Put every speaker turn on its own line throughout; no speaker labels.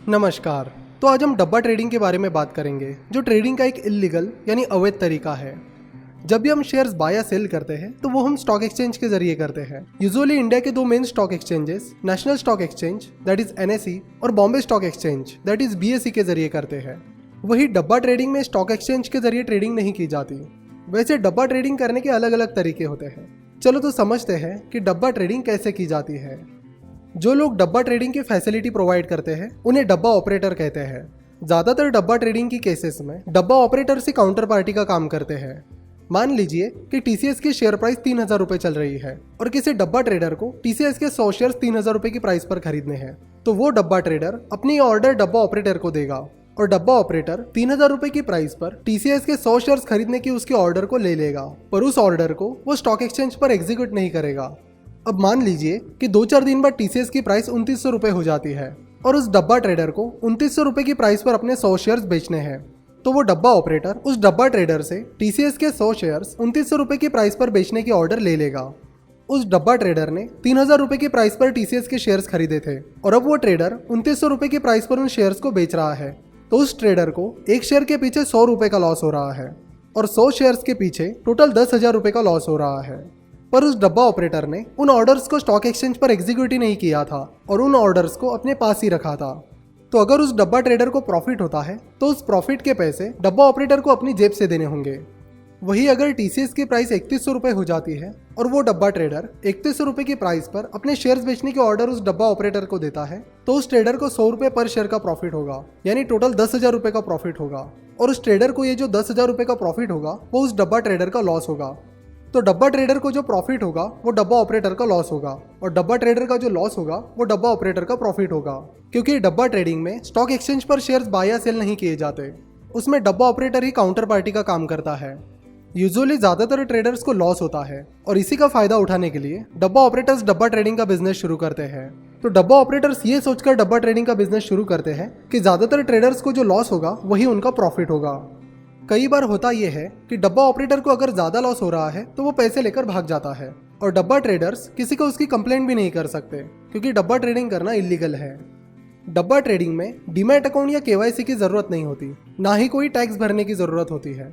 नमस्कार। तो आज हम डब्बा ट्रेडिंग के बारे में बात करेंगे, जो ट्रेडिंग का एक इल्लीगल यानी अवैध तरीका है। जब भी हम शेयर्स बाय या सेल करते हैं तो वो हम स्टॉक एक्सचेंज के जरिए करते हैं। यूजुअली इंडिया के दो main stock exchanges national stock exchange that is NSE और Bombay stock exchange that is BSE के जरिए करते हैं। वही डब्बा ट्रेडिंग में स्टॉक एक्सचेंज के जरिए ट्रेडिंग नहीं की जाती। वैसे डब्बा ट्रेडिंग करने के अलग अलग तरीके होते हैं। चलो तो समझते हैं कि डब्बा ट्रेडिंग कैसे की जाती है। जो लोग डब्बा ट्रेडिंग की फैसिलिटी प्रोवाइड करते हैं उन्हें डब्बा ऑपरेटर कहते हैं। ज्यादातर डब्बा ट्रेडिंग की केसेस में डब्बा ऑपरेटर से काउंटर पार्टी का काम करते हैं। मान लीजिए कि TCS की शेयर प्राइस 3000 रुपए चल रही है और किसी डब्बा ट्रेडर को TCS के 100 शेयर 3000 रुपए की प्राइस पर खरीदने हैं, तो वो डब्बा ट्रेडर अपनी ऑर्डर डब्बा ऑपरेटर को देगा और डब्बा ऑपरेटर 3000 रुपए की प्राइस पर TCS के 100 शेयर्स खरीदने की उसके ऑर्डर को ले लेगा, पर उस ऑर्डर को वो स्टॉक एक्सचेंज पर एग्जीक्यूट नहीं करेगा। अब मान लीजिए कि 2-4 दिन बाद TCS की प्राइस 2900 रुपए हो जाती है और उस डब्बा ट्रेडर को 2900 रुपए की प्राइस पर अपने 100 शेयर्स बेचने हैं, तो वो डब्बा ऑपरेटर उस डब्बा ट्रेडर से TCS के 100 शेयर्स 2900 रुपए की प्राइस पर बेचने की ऑर्डर ले लेगा। उस डब्बा ट्रेडर ने 3000 रुपए की प्राइस पर TCS के शेयर्स खरीदे थे और अब वो ट्रेडर 2900 रुपए की प्राइस पर उन शेयर्स को बेच रहा है, तो उस ट्रेडर को एक शेयर के पीछे 100 रुपए का लॉस हो रहा है और 100 शेयर्स के पीछे टोटल 10,000 रुपए का लॉस हो रहा है। पर उस डब्बा ऑपरेटर ने उन ऑर्डर्स को स्टॉक एक्सचेंज पर एग्जीक्यूट ही नहीं किया था और उन ऑर्डर्स को अपने पास ही रखा था। तो अगर उस डब्बा ट्रेडर को प्रॉफिट होता है तो उस प्रॉफिट के पैसे डब्बा ऑपरेटर को अपनी जेब से देने होंगे। वही अगर TCS की प्राइस 3100 रुपए हो जाती है और वो डब्बा ट्रेडर 3100 रुपए की प्राइस पर अपने शेयर्स बेचने की ऑर्डर उस डब्बा ऑपरेटर को देता है, तो उस ट्रेडर को 100 रुपए पर शेयर का प्रॉफिट होगा, यानी टोटल 10,000 रुपए का प्रॉफिट होगा। और उस ट्रेडर को ये जो 10,000 रुपए का प्रॉफिट होगा वो उस डब्बा ट्रेडर का लॉस होगा। तो डब्बा ट्रेडर को जो प्रॉफिट होगा वो डब्बा ऑपरेटर का लॉस होगा और डब्बा ट्रेडर का जो लॉस होगा वो डब्बा ऑपरेटर का प्रॉफिट होगा। क्योंकि डब्बा ट्रेडिंग में स्टॉक एक्सचेंज पर शेयर्स बाय या सेल नहीं किए जाते, उसमें डब्बा ऑपरेटर ही काउंटर पार्टी का काम करता है। यूजुअली ज्यादातर ट्रेडर्स को लॉस होता है और इसी का फायदा उठाने के लिए डब्बा ऑपरेटर्स डब्बा ट्रेडिंग का बिजनेस शुरू करते हैं। तो डब्बा ऑपरेटर्स ये सोचकर डब्बा ट्रेडिंग का बिजनेस शुरू करते हैं कि ज्यादातर ट्रेडर्स को जो लॉस होगा वही उनका प्रॉफिट होगा। कई बार होता यह है कि डब्बा ऑपरेटर को अगर ज्यादा लॉस हो रहा है तो वो पैसे लेकर भाग जाता है और डब्बा ट्रेडर्स किसी को उसकी कंप्लेंट भी नहीं कर सकते, क्योंकि डब्बा ट्रेडिंग करना इलीगल है। डब्बा ट्रेडिंग में डीमैट अकाउंट या KYC की जरूरत नहीं होती, ना ही कोई टैक्स भरने की जरूरत होती है।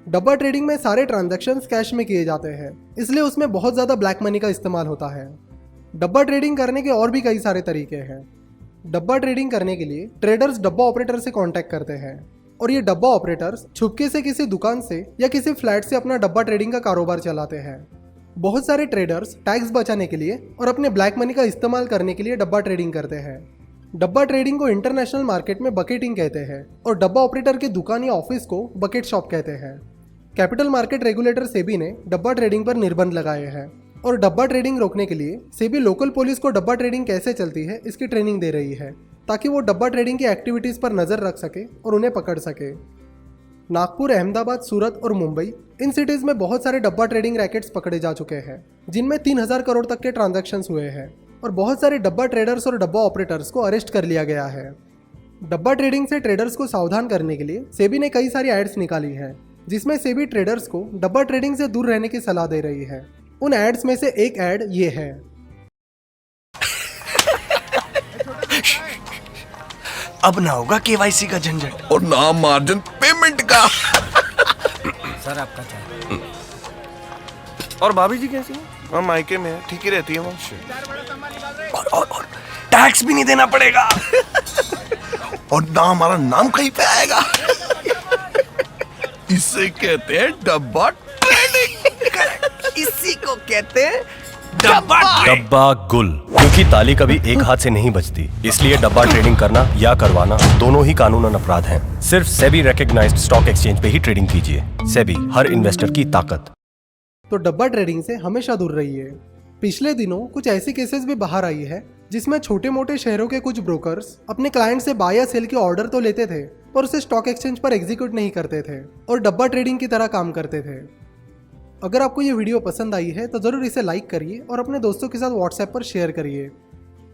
डब्बा ट्रेडिंग में सारे ट्रांजैक्शंस कैश में किए जाते हैं, इसलिए उसमें बहुत ज्यादा ब्लैक मनी का इस्तेमाल होता है। डब्बा ट्रेडिंग करने के और भी कई सारे तरीके हैं। डब्बा ट्रेडिंग करने के लिए ट्रेडर्स डब्बा ऑपरेटर से कॉन्टैक्ट करते हैं और ये डब्बा ऑपरेटर्स छुपके से किसी दुकान से या किसी फ्लैट से अपना डब्बा ट्रेडिंग का कारोबार चलाते हैं। बहुत सारे ट्रेडर्स टैक्स बचाने के लिए और अपने ब्लैक मनी का इस्तेमाल करने के लिए डब्बा ट्रेडिंग करते हैं। डब्बा ट्रेडिंग को इंटरनेशनल मार्केट में बकेटिंग कहते हैं और डब्बा ऑपरेटर की दुकान या ऑफिस को बकेट शॉप कहते हैं। कैपिटल मार्केट रेगुलेटर सेबी ने डब्बा ट्रेडिंग पर निर्बंध लगाए हैं और डब्बा ट्रेडिंग रोकने के लिए सेबी लोकल पुलिस को डब्बा ट्रेडिंग कैसे चलती है इसकी ट्रेनिंग दे रही है, ताकि वो डब्बा ट्रेडिंग की एक्टिविटीज पर नजर रख सके और उन्हें पकड़ सके। नागपुर, अहमदाबाद, सूरत और मुंबई इन सिटीज में बहुत सारे डब्बा ट्रेडिंग रैकेट्स पकड़े जा चुके हैं, जिनमें 3000 करोड़ तक के ट्रांजैक्शंस हुए हैं और बहुत सारे डब्बा ट्रेडर्स और डब्बा ऑपरेटर्स को अरेस्ट कर लिया गया है। डब्बा ट्रेडिंग से ट्रेडर्स को सावधान करने के लिए सेबी ने कई सारी एड्स निकाली है, जिसमें सेबी ट्रेडर्स को डब्बा ट्रेडिंग से दूर रहने की सलाह दे रही है। उन एड्स में से एक एड ये है।
अब ना होगा KYC का झंझट और ना मार्जिन पेमेंट का।
सर आपका चाय।
और भाभी जी कैसी हैं? हाँ, मायके में है, ठीक ही रहती है वो। और टैक्स भी नहीं देना पड़ेगा और ना हमारा नाम कहीं पे आएगा। इसे कहते हैं डब्बा ट्रेडिंग।
इसी को कहते हैं
डब्बा गुल। क्योंकि ताली कभी एक हाथ से नहीं बजती, इसलिए डब्बा ट्रेडिंग करना या करवाना दोनों ही कानूनन अपराध हैं। सिर्फ सेबी रिकॉग्नाइज्ड स्टॉक एक्सचेंज पे ही ट्रेडिंग कीजिए। सेबी, हर इन्वेस्टर की ताकत।
तो डब्बा ट्रेडिंग से हमेशा दूर रहिए। पिछले दिनों कुछ ऐसी केसेस भी बाहर आई है जिसमें छोटे मोटे शहरों के कुछ ब्रोकर्स अपने क्लाइंट से बाय या सेल के ऑर्डर तो लेते थे पर उसे स्टॉक एक्सचेंज पर एग्जीक्यूट नहीं करते थे और डब्बा ट्रेडिंग की तरह काम करते थे। अगर आपको ये वीडियो पसंद आई है तो ज़रूर इसे लाइक करिए और अपने दोस्तों के साथ व्हाट्सएप पर शेयर करिए।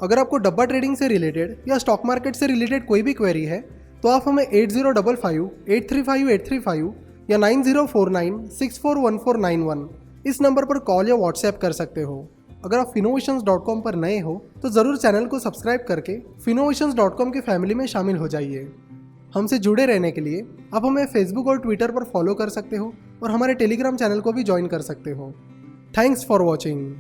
अगर आपको डब्बा ट्रेडिंग से रिलेटेड या स्टॉक मार्केट से रिलेटेड कोई भी क्वेरी है तो आप हमें 8055-835-835 या 9049-641491 इस नंबर पर कॉल या व्हाट्सएप कर सकते हो। अगर आप Finnovations.com पर नए हो तो ज़रूर चैनल को सब्सक्राइब करके Finnovations.com के फैमिली में शामिल हो जाइए। हमसे जुड़े रहने के लिए आप हमें फेसबुक और ट्विटर पर फॉलो कर सकते हो और हमारे टेलीग्राम चैनल को भी ज्वाइन कर सकते हो। Thanks for watching.